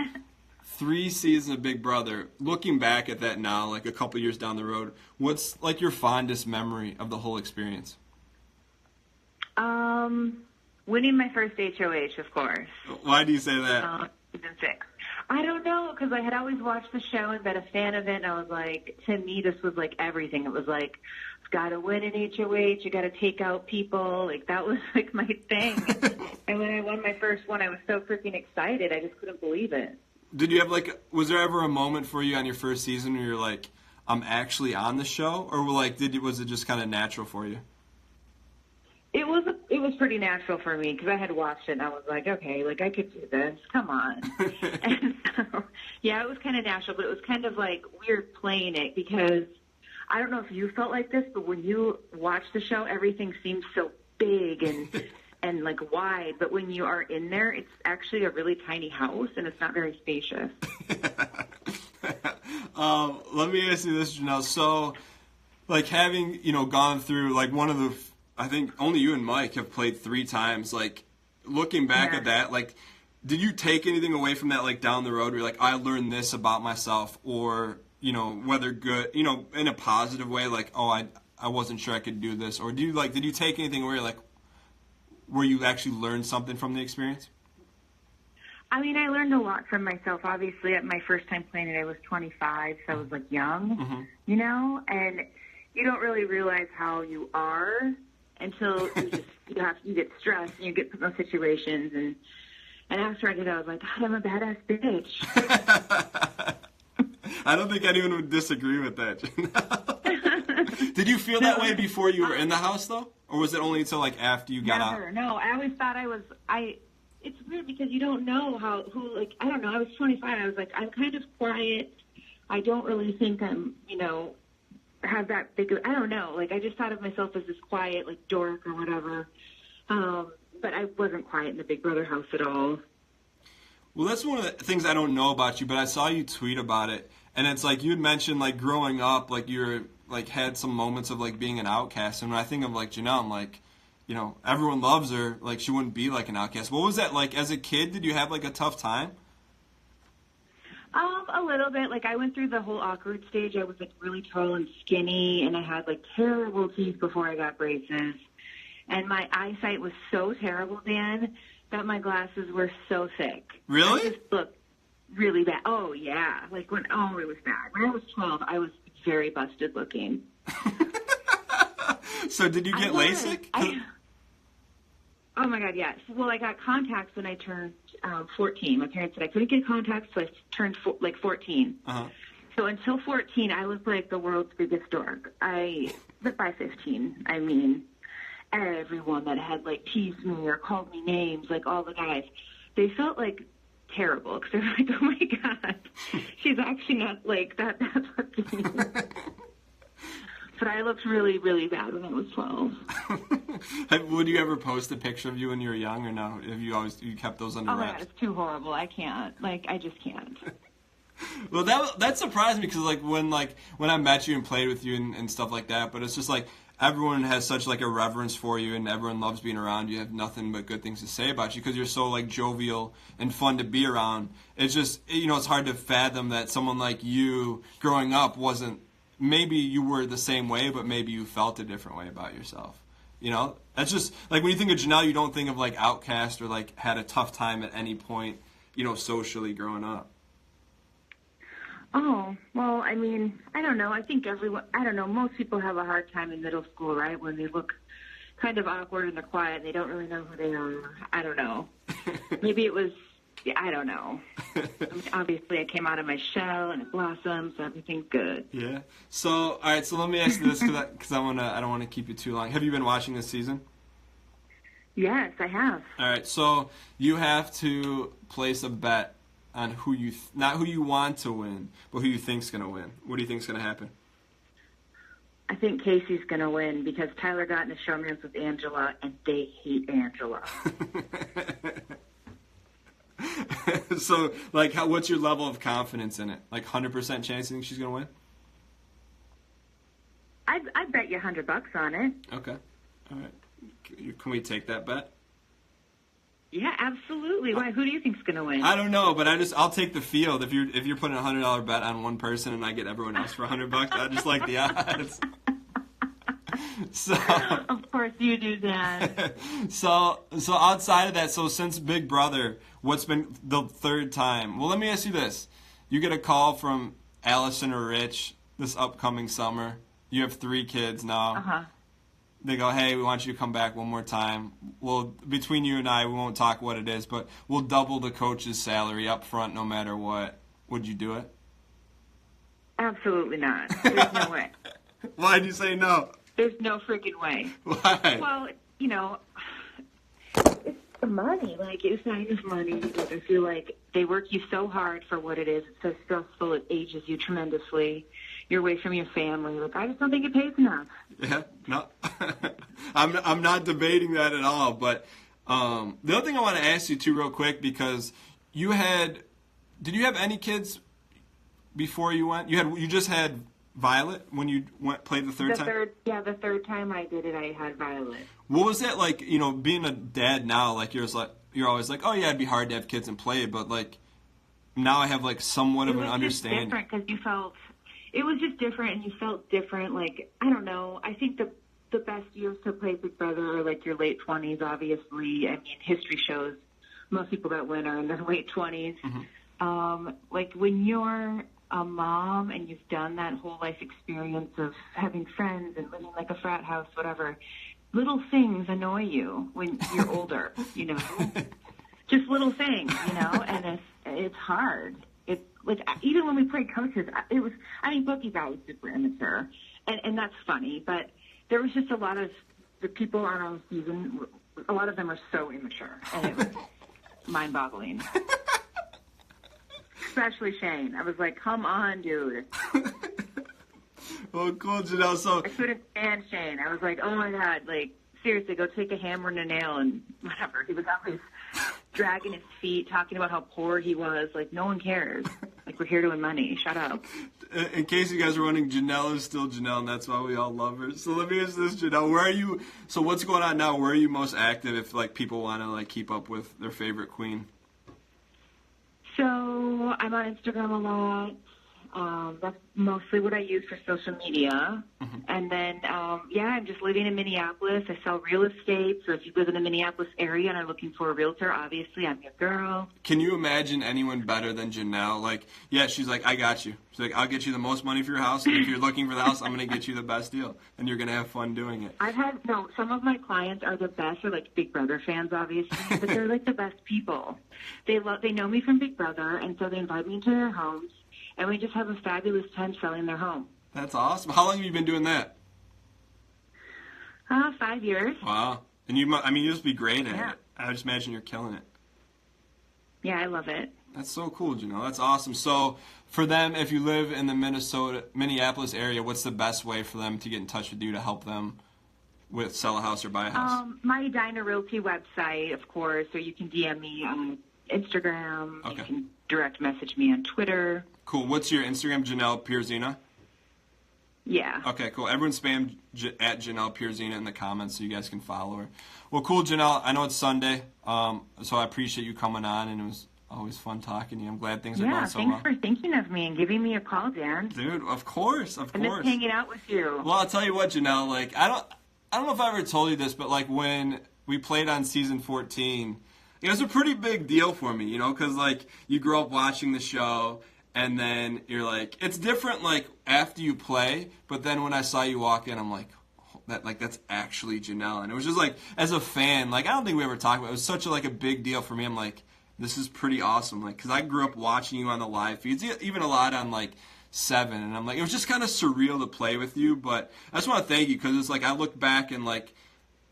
3 seasons of Big Brother. Looking back at that now, like a couple years down the road, what's like your fondest memory of the whole experience? Winning my first HOH, of course. Why do you say that? Season 6. I don't know, because I had always watched the show and been a fan of it, and I was like, to me, this was like everything. It was like, you've got to win an HOH, you got to take out people. Like, that was like my thing. And when I won my first one, I was so freaking excited. I just couldn't believe it. Did you have was there ever a moment for you on your first season where you're like, I'm actually on the show? Or like, was it just kind of natural for you? It was pretty natural for me because I had watched it and I was like, okay, like I could do this. Come on. And so, yeah, it was kind of natural, but it was kind of like weird playing it because I don't know if you felt like this, but when you watch the show, everything seems so big and like wide. But when you are in there, it's actually a really tiny house and it's not very spacious. Let me ask you this, Janelle. So, like having gone through like one of the I think only you and Mike have played 3 times. Like, looking back at that, like, did you take anything away from that, like, down the road where you're like, I learned this about myself, or, whether good, in a positive way, like, oh, I wasn't sure I could do this, or did you take anything away, like, where you actually learned something from the experience? I mean, I learned a lot from myself. Obviously, at my first time playing it, I was 25, so I was, like, young, and you don't really realize how you are until you get stressed and you get put in those situations. And after I did, I was like, God, I'm a badass bitch. I don't think anyone would disagree with that. Did you feel that way before you were in the house, though? Or was it only until, like, after you got out? No, I always thought it's weird because you don't know I don't know. I was 25. I was like, I'm kind of quiet. I don't really think I'm, have that big, I don't know, like I just thought of myself as this quiet, like dork or whatever, but I wasn't quiet in the Big Brother house at all. Well, that's one of the things I don't know about you, but I saw you tweet about it, and it's like you had mentioned like growing up, like you're like had some moments of like being an outcast, and when I think of like Janelle, I'm like, everyone loves her, like she wouldn't be like an outcast. What was that like as a kid? Did you have like a tough time? A little bit. Like, I went through the whole awkward stage. I was, like, really tall and skinny, and I had, like, terrible teeth before I got braces. And my eyesight was so terrible, Dan, that my glasses were so thick. Really? I just looked really bad. Oh, yeah. Like, it was bad. When I was 12, I was very busted looking. So did you get LASIK? Oh, my God, yes. Well, I got contacts when I turned 14. My parents said I couldn't get contacts, so I turned 14. Uh-huh. So until 14, I looked like the world's biggest dork. But by 15, I mean, everyone that had, like, teased me or called me names, like all the guys, they felt, like, terrible. Because they're like, oh, my God, she's actually not, like, that bad looking. But I looked really, really bad when I was 12. Would you ever post a picture of you when you were young, or no? Have you kept those under Oh, my wraps? God, it's too horrible. I can't. Like, I just can't. Well, that surprised me because when I met you and played with you and stuff like that, but it's just like everyone has such like a reverence for you and everyone loves being around you. You have nothing but good things to say about you because you're so like jovial and fun to be around. It's just it's hard to fathom that someone like you growing up wasn't. Maybe you were the same way, but maybe you felt a different way about yourself. That's just like when you think of Janelle, you don't think of like outcast or like had a tough time at any point, socially growing up. Oh, well, I mean, I don't know. I think most people have a hard time in middle school, right, when they look kind of awkward and they're quiet and they don't really know who they are. I don't know. Maybe it was, I don't know. I mean, obviously, I came out of my shell and it blossomed, so everything's good. Yeah. So, all right, so let me ask you this because I don't want to keep you too long. Have you been watching this season? Yes, I have. All right, so you have to place a bet on not who you want to win, but who you think's going to win. What do you think's going to happen? I think Casey's going to win because Tyler got in a showmance with Angela, and they hate Angela. So, like, what's your level of confidence in it? Like, 100% chance you think she's going to win? I'd bet you $100 on it. Okay. All right. Can we take that bet? Yeah, absolutely. Why? Who do you think's going to win? I don't know, but I'll take the field. If you're putting a $100 bet on one person and I get everyone else for $100, I just like the odds. So, of course you do that. So outside of that, so since Big Brother, what's been the third time? Well, let me ask you this: you get a call from Allison or Rich this upcoming summer. You have 3 kids now. Uh-huh. They go, hey, we want you to come back one more time. Well, between you and I, we won't talk what it is, but we'll double the coach's salary up front no matter what. Would you do it? Absolutely not. There's no way. Why'd you say no? There's no freaking way. Why? Well, it's the money. Like, it's not just money. Like, I feel like they work you so hard for what it is. It's so stressful. It ages you tremendously. You're away from your family. Like, I just don't think it pays enough. Yeah, no, I'm not debating that at all. But the other thing I want to ask you too, real quick, because did you have any kids before you went? You just had Violet when you played the third time. The third time I did it, I had Violet. What was that like? Being a dad now, like you're always like, oh yeah, it'd be hard to have kids and play, but like now I have like somewhat of an understanding. It was just different because it was just different and you felt different. Like, I don't know. I think the best years to play Big Brother are like your late 20s, obviously. I mean, history shows most people that win are in their late 20s. Mm-hmm. Like when you're a mom and you've done that whole life experience of having friends and living like a frat house, whatever, little things annoy you when you're older, just little things, and it's hard. It's like, even when we played coaches, Bookie's always super immature, and that's funny, but there was just a lot of the people on our season, a lot of them are so immature, and it was mind-boggling. Especially Shane. I was like, come on, dude. Well, cool, Janelle. So I couldn't stand Shane. I was like, oh, my God. Like, seriously, go take a hammer and a nail and whatever. He was always dragging his feet, talking about how poor he was. Like, no one cares. Like, we're here to win money. Shut up. In case you guys are wondering, Janelle is still Janelle, and that's why we all love her. So let me ask this, Janelle. So what's going on now? Where are you most active if, like, people want to, like, keep up with their favorite queen? So I'm on Instagram a lot. That's mostly what I use for social media. Mm-hmm. And then, I'm just living in Minneapolis. I sell real estate. So if you live in the Minneapolis area and are looking for a realtor, obviously I'm your girl. Can you imagine anyone better than Janelle? Like, yeah, she's like, I got you. She's like, I'll get you the most money for your house. And if you're looking for the house, I'm going to get you the best deal. And you're going to have fun doing it. Some of my clients are the best. They're like Big Brother fans, obviously. But they're like the best people. They know me from Big Brother. And so they invite me into their homes. And we just have a fabulous time selling their home. That's awesome. How long have you been doing that? 5 years. Wow. And you must be great at it. I just imagine you're killing it. Yeah, I love it. That's so cool, Janelle. That's awesome. So for them, if you live in the Minneapolis area, what's the best way for them to get in touch with you to help them with sell a house or buy a house? My Edina Realty website, of course, or you can DM me on Instagram. Okay. You can direct message me on Twitter. Cool. What's your Instagram, Janelle Pierzina? Yeah. Okay, cool. Everyone spam at Janelle Pierzina in the comments so you guys can follow her. Well, cool, Janelle. I know it's Sunday, so I appreciate you coming on, and it was always fun talking to you. I'm glad things are going so well. Yeah, thanks for thinking of me and giving me a call, Dan. Dude, of course. I miss hanging out with you. Well, I'll tell you what, Janelle. Like, I don't know if I ever told you this, but like when we played on season 14, it was a pretty big deal for me, you know, because like you grow up watching the show. And then you're like, it's different like after you play, but then when I saw you walk in, I'm like, that's actually Janelle. And it was just like, as a fan, like I don't think we ever talked about it. It was such a big deal for me. I'm like, this is pretty awesome. Like, because I grew up watching you on the live feeds, even a lot on like 7. And I'm like, it was just kind of surreal to play with you. But I just want to thank you because it's like I look back and like,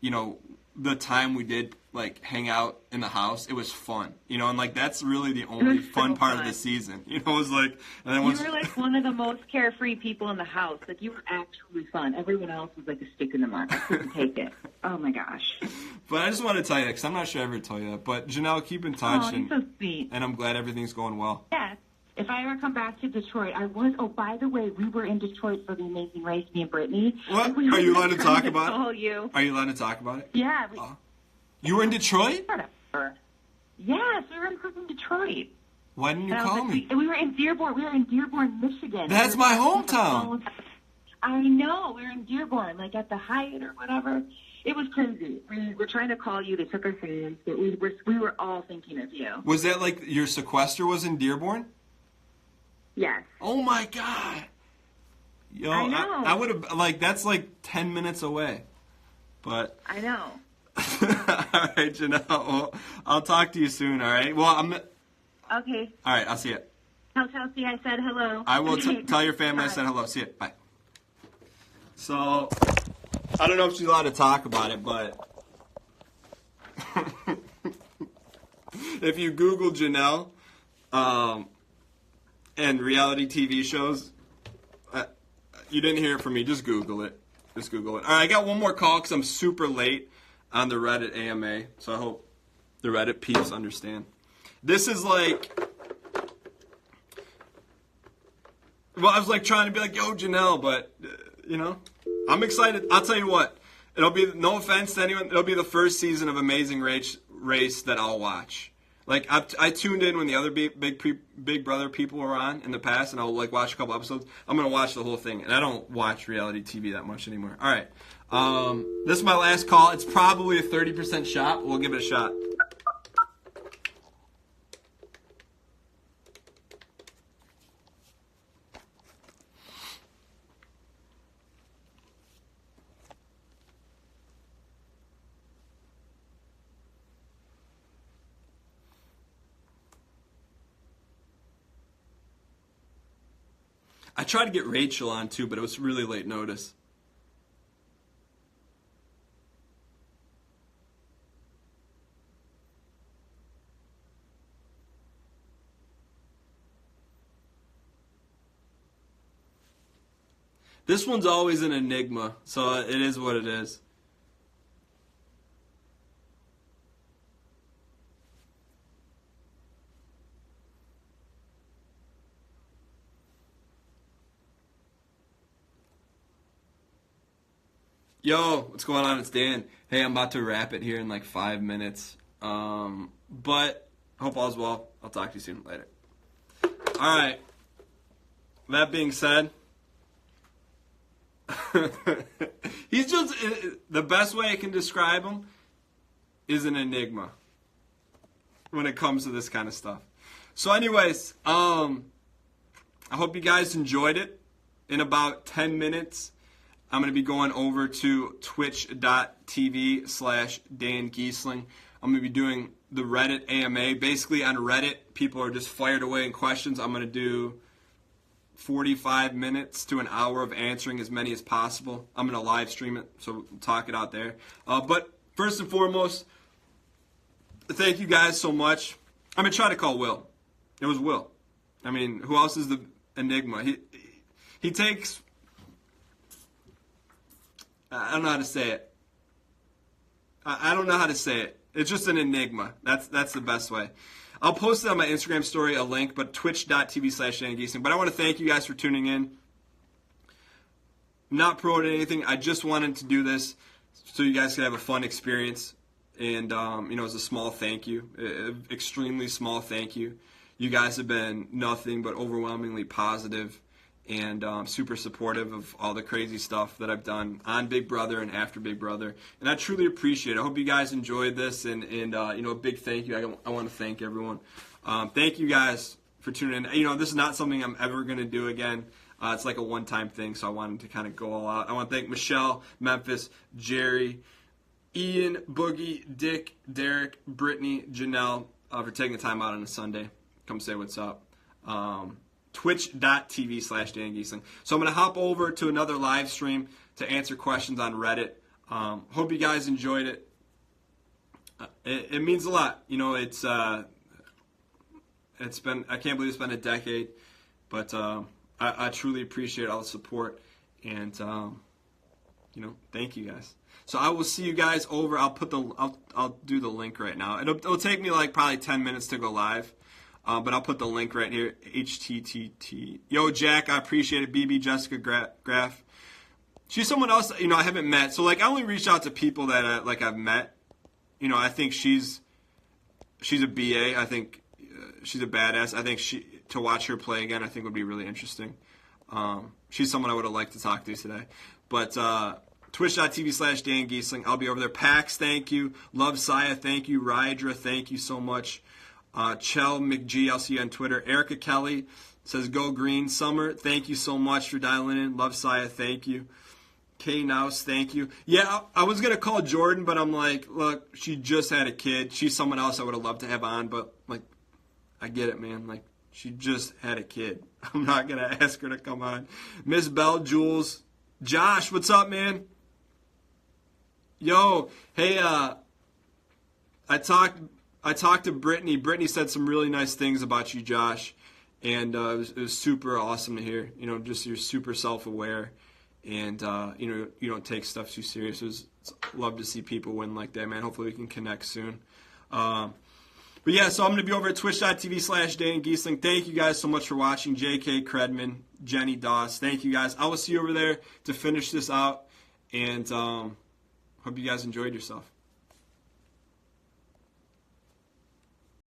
you know, the time we did like hang out in the house, it was fun, you know, and like that's really the only fun part of the season, you know. It was like, and then you were like one of the most carefree people in the house. Like you were actually fun. Everyone else was like a stick in the mud. I couldn't take it. Oh my gosh. But I just want to tell you that because I'm not sure I ever told you that. But Janelle, keep in touch. Oh, you're so sweet. And I'm glad everything's going well. Yes. If I ever come back to Detroit, I was. Oh, by the way, we were in Detroit for the Amazing Race, me and Brittany. What? And Are you allowed to talk about it? Call you. Are you allowed to talk about it? Yeah. You were in Detroit? Whatever. Yes, we were in freaking Detroit. Why didn't you call me? We were in Dearborn. We were in Dearborn, Michigan. That's my hometown. I know. We were in Dearborn, like at the Hyatt or whatever. It was crazy. We were trying to call you. They took our phones, but we were all thinking of you. Was that like your sequester was in Dearborn? Yes. Oh my God. Yo, I know. I would have like that's like 10 minutes away, but I know. All right, Janelle. Well, I'll talk to you soon. All right. Well, I'm. Okay. All right. I'll see you. Tell Chelsea I said hello. I will Okay. tell your family I said hello. See you. Bye. So, I don't know if she's allowed to talk about it, but if you Google Janelle and reality TV shows, you didn't hear it from me. Just Google it. Just Google it. All right. I got one more call because I'm super late on the Reddit AMA, so I hope the Reddit peeps understand. This is like, well, I was like trying to be like, yo, Janelle, but, you know, I'm excited. I'll tell you what, it'll be, no offense to anyone, it'll be the first season of Amazing Race that I'll watch. Like, I tuned in when the other Big Brother people were on in the past, and I'll like watch a couple episodes. I'm going to watch the whole thing, and I don't watch reality TV that much anymore. All right. This is my last call. It's probably a 30% shot. We'll give it a shot. I tried to get Rachel on too, but it was really late notice. This one's always an enigma, so it is what it is. Yo, what's going on? It's Dan. Hey, I'm about to wrap it here in like 5 minutes. But hope all's well. I'll talk to you soon. Later. All right. That being said, he's just, the best way I can describe him is an enigma when it comes to this kind of stuff. So anyways, I hope you guys enjoyed it. In about 10 minutes, I'm going to be going over to twitch.tv/Dan Ghessling. I'm going to be doing the Reddit AMA. Basically, on Reddit, people are just fired away in questions. I'm going to do 45 minutes to an hour of answering as many as possible. I'm going to live stream it, so we'll talk it out there. But first and foremost, thank you guys so much. I'm going to try to call Will. It was Will. I mean, who else is the enigma? He takes. I don't know how to say it. I don't know how to say it. It's just an enigma. That's the best way. I'll post it on my Instagram story, a link, but twitch.tv/Dan Ghessling. But I want to thank you guys for tuning in. I'm not promoting anything. I just wanted to do this so you guys could have a fun experience. And, it's a small thank you, extremely small thank you. You guys have been nothing but overwhelmingly positive and super supportive of all the crazy stuff that I've done on Big Brother and after Big Brother. And I truly appreciate it. I hope you guys enjoyed this. And a big thank you. I want to thank everyone. Thank you guys for tuning in. This is not something I'm ever going to do again. It's like a one-time thing, so I wanted to kind of go all out. I want to thank Michelle, Memphis, Jerry, Ian, Boogie, Dick, Derrick, Brittany, Janelle for taking the time out on a Sunday. Come say what's up. Twitch.tv/Dan Ghessling. So I'm going to hop over to another live stream to answer questions on Reddit. Hope you guys enjoyed it. It means a lot. It's been, I can't believe it's been a decade, but I truly appreciate all the support, and thank you guys. So I will see you guys over. I'll do the link right now. It'll take me like probably 10 minutes to go live. But I'll put the link right here, HTTT. Yo, Jack, I appreciate it. BB Jessica Graff. She's someone else, I haven't met. So, I only reach out to people that, I've met. I think she's a BA. I think she's a badass. I think to watch her play again, I think would be really interesting. She's someone I would have liked to talk to today. But Twitch.tv/Dan Ghessling. I'll be over there. Pax, thank you. Love Saya, thank you. Rydra, thank you so much. Chell McG, I'll see you on Twitter. Erica Kelly says, go green. Summer, thank you so much for dialing in. Love Saya, thank you. Kay Nouse, thank you. Yeah, I was going to call Jordan, but I'm like, look, she just had a kid. She's someone else I would have loved to have on, but, I get it, man. She just had a kid. I'm not going to ask her to come on. Miss Bell, Jules. Josh, what's up, man? Yo, hey, I talked to Brittany. Brittany said some really nice things about you, Josh, and it was super awesome to hear. Just you're super self-aware, and you don't take stuff too serious. It's love to see people win like that, man. Hopefully we can connect soon. But yeah, so I'm going to be over at twitch.tv/Dan Ghessling. Thank you guys so much for watching. JK Credman, Jenny Doss, thank you guys. I will see you over there to finish this out, and hope you guys enjoyed yourself.